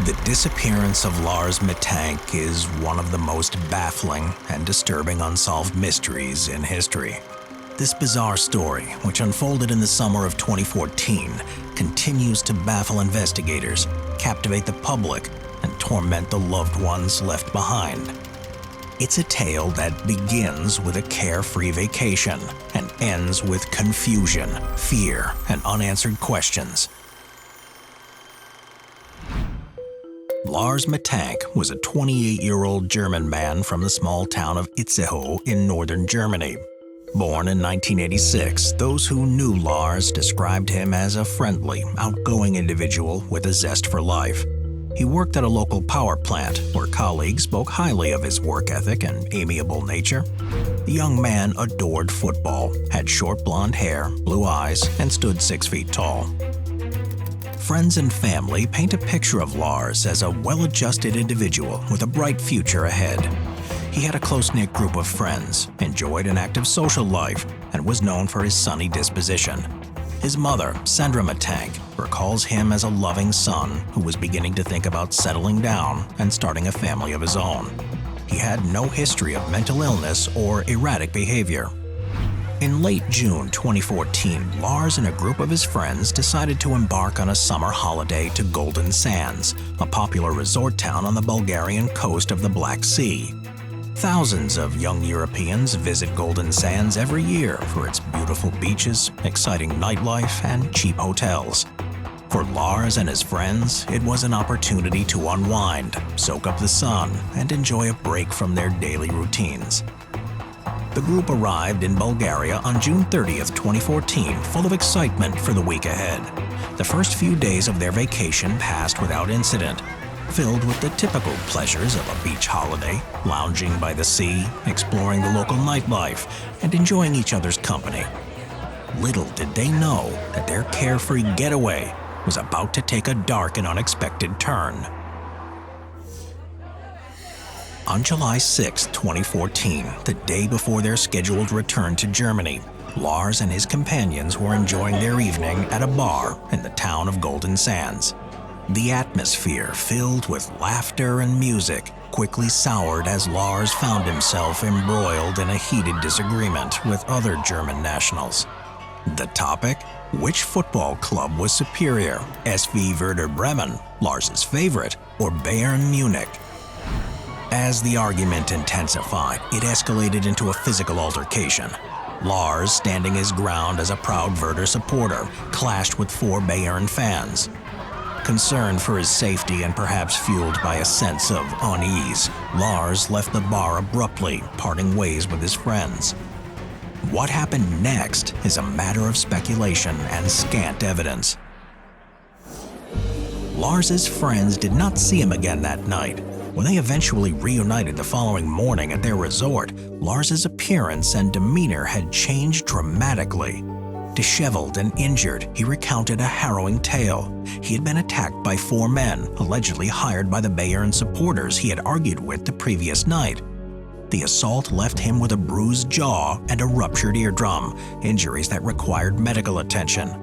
The disappearance of Lars Mittank is one of the most baffling and disturbing unsolved mysteries in history. This bizarre story, which unfolded in the summer of 2014, continues to baffle investigators, captivate the public, and torment the loved ones left behind. It's a tale that begins with a carefree vacation and ends with confusion, fear, and unanswered questions. Lars Mittank was a 28-year-old German man from the small town of Itzehoe in northern Germany. Born in 1986, those who knew Lars described him as a friendly, outgoing individual with a zest for life. He worked at a local power plant where colleagues spoke highly of his work ethic and amiable nature. The young man adored football, had short blonde hair, blue eyes, and stood 6 feet tall. Friends and family paint a picture of Lars as a well-adjusted individual with a bright future ahead. He had a close-knit group of friends, enjoyed an active social life, and was known for his sunny disposition. His mother, Sandra Mittank, recalls him as a loving son who was beginning to think about settling down and starting a family of his own. He had no history of mental illness or erratic behavior. In late June 2014, Lars and a group of his friends decided to embark on a summer holiday to Golden Sands, a popular resort town on the Bulgarian coast of the Black Sea. Thousands of young Europeans visit Golden Sands every year for its beautiful beaches, exciting nightlife, and cheap hotels. For Lars and his friends, it was an opportunity to unwind, soak up the sun, and enjoy a break from their daily routines. The group arrived in Bulgaria on June 30th, 2014, full of excitement for the week ahead. The first few days of their vacation passed without incident, filled with the typical pleasures of a beach holiday, lounging by the sea, exploring the local nightlife, and enjoying each other's company. Little did they know that their carefree getaway was about to take a dark and unexpected turn. On July 6, 2014, the day before their scheduled return to Germany, Lars and his companions were enjoying their evening at a bar in the town of Golden Sands. The atmosphere, filled with laughter and music, quickly soured as Lars found himself embroiled in a heated disagreement with other German nationals. The topic? Which football club was superior, SV Werder Bremen, Lars's favorite, or Bayern Munich? As the argument intensified, it escalated into a physical altercation. Lars, standing his ground as a proud Werder supporter, clashed with 4 Bayern fans. Concerned for his safety and perhaps fueled by a sense of unease, Lars left the bar abruptly, parting ways with his friends. What happened next is a matter of speculation and scant evidence. Lars's friends did not see him again that night. When they eventually reunited the following morning at their resort, Lars's appearance and demeanor had changed dramatically. Disheveled and injured, he recounted a harrowing tale. He had been attacked by 4 men, allegedly hired by the Bayern supporters he had argued with the previous night. The assault left him with a bruised jaw and a ruptured eardrum, injuries that required medical attention.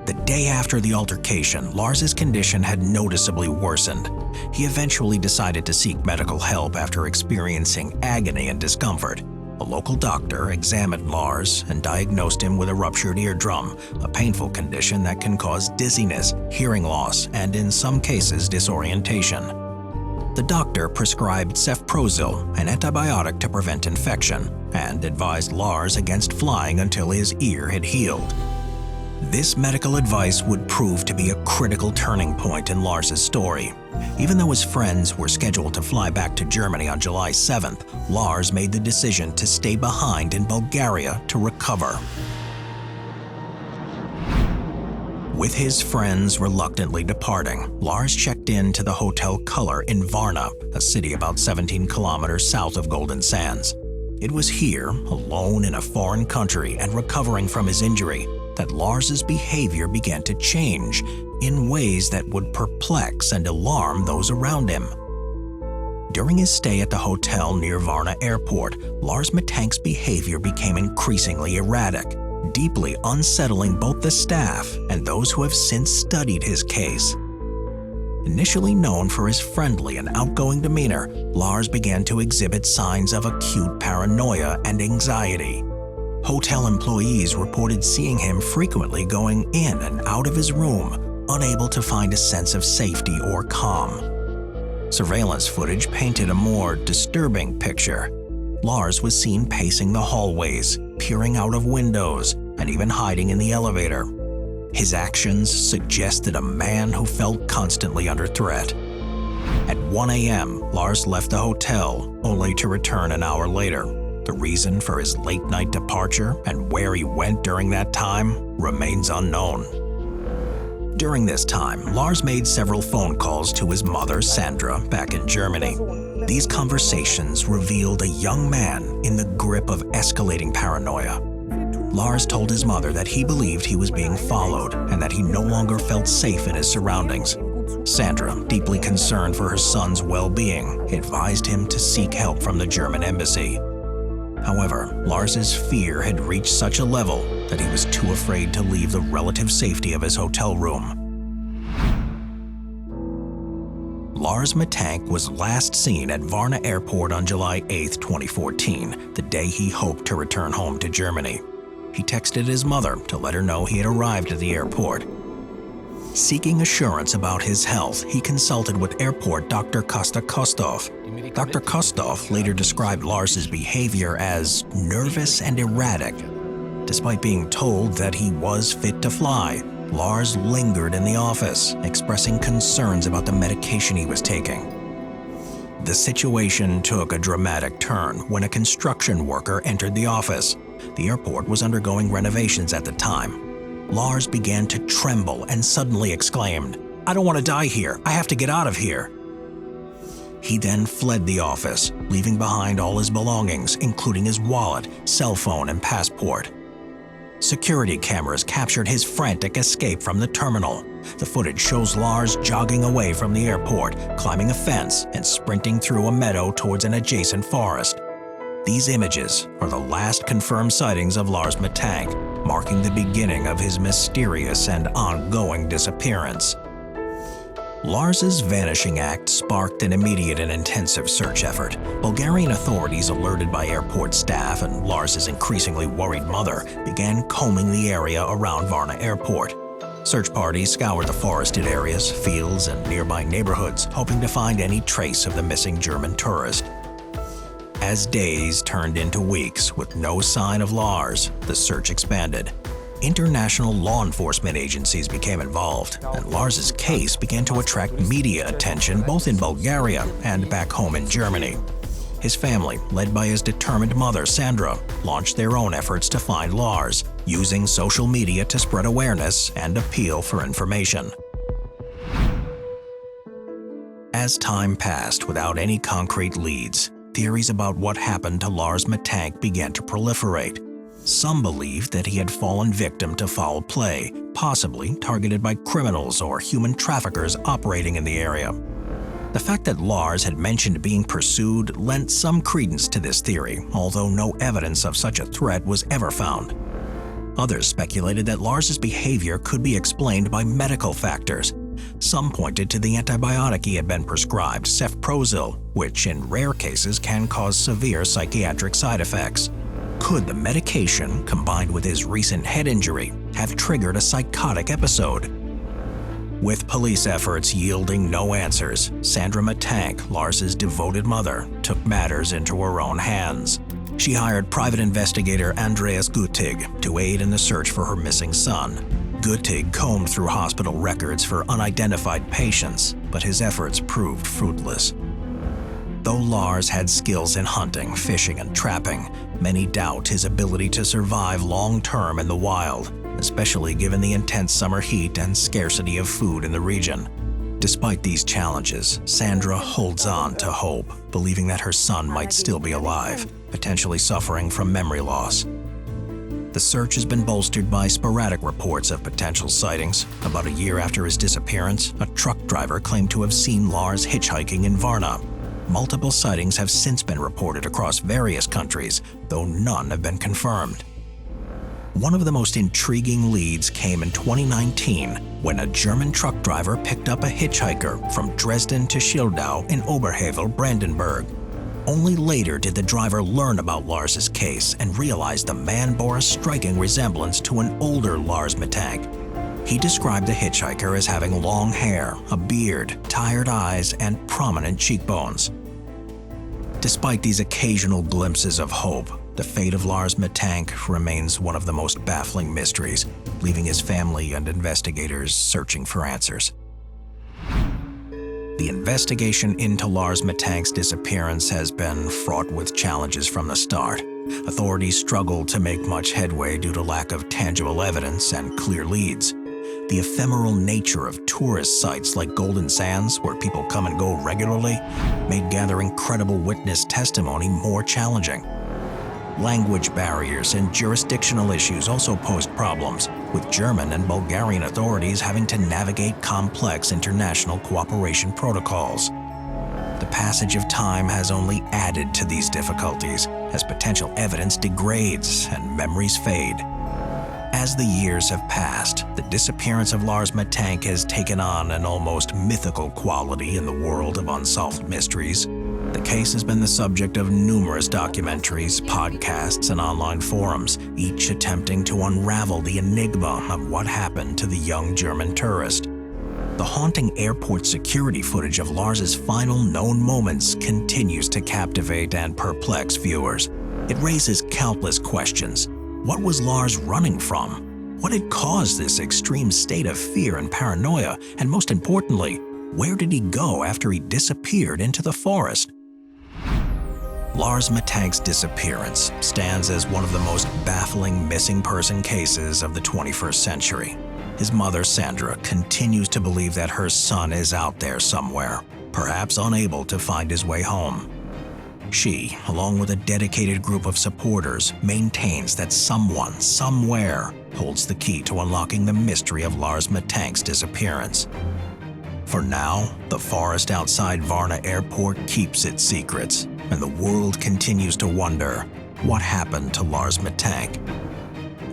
The day after the altercation, Lars's condition had noticeably worsened. He eventually decided to seek medical help after experiencing agony and discomfort. A local doctor examined Lars and diagnosed him with a ruptured eardrum, a painful condition that can cause dizziness, hearing loss, and in some cases disorientation. The doctor prescribed cefprozil, an antibiotic to prevent infection, and advised Lars against flying until his ear had healed. This medical advice would prove to be a critical turning point in Lars's story. Even though his friends were scheduled to fly back to Germany on July 7th, Lars made the decision to stay behind in Bulgaria to recover. With his friends reluctantly departing, Lars checked in to the Hotel Color in Varna, a city about 17 kilometers south of Golden Sands. It was here, alone in a foreign country and recovering from his injury, that Lars's behavior began to change in ways that would perplex and alarm those around him. During his stay at the hotel near Varna Airport, Lars Mittank's behavior became increasingly erratic, deeply unsettling both the staff and those who have since studied his case. Initially known for his friendly and outgoing demeanor, Lars began to exhibit signs of acute paranoia and anxiety. Hotel employees reported seeing him frequently going in and out of his room, unable to find a sense of safety or calm. Surveillance footage painted a more disturbing picture. Lars was seen pacing the hallways, peering out of windows, and even hiding in the elevator. His actions suggested a man who felt constantly under threat. At 1 a.m., Lars left the hotel, only to return an hour later. The reason for his late-night departure and where he went during that time remains unknown. During this time, Lars made several phone calls to his mother, Sandra, back in Germany. These conversations revealed a young man in the grip of escalating paranoia. Lars told his mother that he believed he was being followed and that he no longer felt safe in his surroundings. Sandra, deeply concerned for her son's well-being, advised him to seek help from the German embassy. However, Lars's fear had reached such a level that he was too afraid to leave the relative safety of his hotel room. Lars Mittank was last seen at Varna Airport on July 8, 2014, the day he hoped to return home to Germany. He texted his mother to let her know he had arrived at the airport. Seeking assurance about his health, he consulted with airport Dr. Kostov. Dr. Kostov later described Lars's behavior as nervous and erratic. Despite being told that he was fit to fly, Lars lingered in the office, expressing concerns about the medication he was taking. The situation took a dramatic turn when a construction worker entered the office. The airport was undergoing renovations at the time. Lars began to tremble and suddenly exclaimed, "I don't want to die here. I have to get out of here." He then fled the office, leaving behind all his belongings, including his wallet, cell phone, and passport. Security cameras captured his frantic escape from the terminal. The footage shows Lars jogging away from the airport, climbing a fence, and sprinting through a meadow towards an adjacent forest. These images are the last confirmed sightings of Lars Mittank, marking the beginning of his mysterious and ongoing disappearance. Lars's vanishing act sparked an immediate and intensive search effort. Bulgarian authorities, alerted by airport staff and Lars's increasingly worried mother, began combing the area around Varna Airport. Search parties scoured the forested areas, fields, and nearby neighborhoods, hoping to find any trace of the missing German tourist. As days turned into weeks with no sign of Lars, the search expanded. International law enforcement agencies became involved, and Lars's case began to attract media attention both in Bulgaria and back home in Germany. His family, led by his determined mother, Sandra, launched their own efforts to find Lars, using social media to spread awareness and appeal for information. As time passed without any concrete leads, theories about what happened to Lars Mittank began to proliferate. Some believed that he had fallen victim to foul play, possibly targeted by criminals or human traffickers operating in the area. The fact that Lars had mentioned being pursued lent some credence to this theory, although no evidence of such a threat was ever found. Others speculated that Lars's behavior could be explained by medical factors. Some pointed to the antibiotic he had been prescribed, cefprozil, which in rare cases can cause severe psychiatric side effects. Could the medication, combined with his recent head injury, have triggered a psychotic episode? With police efforts yielding no answers, Sandra Mittank, Lars's devoted mother, took matters into her own hands. She hired private investigator Andreas Guttig to aid in the search for her missing son. Guttig combed through hospital records for unidentified patients, but his efforts proved fruitless. Though Lars had skills in hunting, fishing, and trapping, many doubt his ability to survive long-term in the wild, especially given the intense summer heat and scarcity of food in the region. Despite these challenges, Sandra holds on to hope, believing that her son might still be alive, potentially suffering from memory loss. The search has been bolstered by sporadic reports of potential sightings. About a year after his disappearance, a truck driver claimed to have seen Lars hitchhiking in Varna. Multiple sightings have since been reported across various countries, though none have been confirmed. One of the most intriguing leads came in 2019 when a German truck driver picked up a hitchhiker from Dresden to Schildau in Oberhavel, Brandenburg. Only later did the driver learn about Lars's case and realize the man bore a striking resemblance to an older Lars Mittank. He described the hitchhiker as having long hair, a beard, tired eyes, and prominent cheekbones. Despite these occasional glimpses of hope, the fate of Lars Mittank remains one of the most baffling mysteries, leaving his family and investigators searching for answers. The investigation into Lars Mittank's disappearance has been fraught with challenges from the start. Authorities struggle to make much headway due to lack of tangible evidence and clear leads. The ephemeral nature of tourist sites like Golden Sands, where people come and go regularly, made gathering credible witness testimony more challenging. Language barriers and jurisdictional issues also posed problems, with German and Bulgarian authorities having to navigate complex international cooperation protocols. The passage of time has only added to these difficulties as potential evidence degrades and memories fade. As the years have passed, the disappearance of Lars Mittank has taken on an almost mythical quality in the world of unsolved mysteries. The case has been the subject of numerous documentaries, podcasts, and online forums, each attempting to unravel the enigma of what happened to the young German tourist. The haunting airport security footage of Lars's final known moments continues to captivate and perplex viewers. It raises countless questions. What was Lars running from? What had caused this extreme state of fear and paranoia? And most importantly, where did he go after he disappeared into the forest? Lars Mittank's disappearance stands as one of the most baffling missing person cases of the 21st century. His mother, Sandra, continues to believe that her son is out there somewhere, perhaps unable to find his way home. She, along with a dedicated group of supporters, maintains that someone, somewhere, holds the key to unlocking the mystery of Lars Mittank's disappearance. For now, the forest outside Varna Airport keeps its secrets, and the world continues to wonder, what happened to Lars Mittank?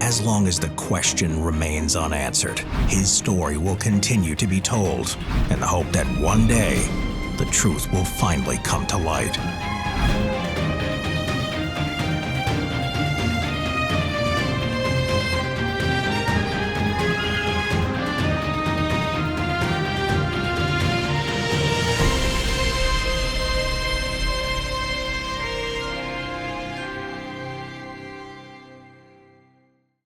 As long as the question remains unanswered, his story will continue to be told, in the hope that one day, the truth will finally come to light.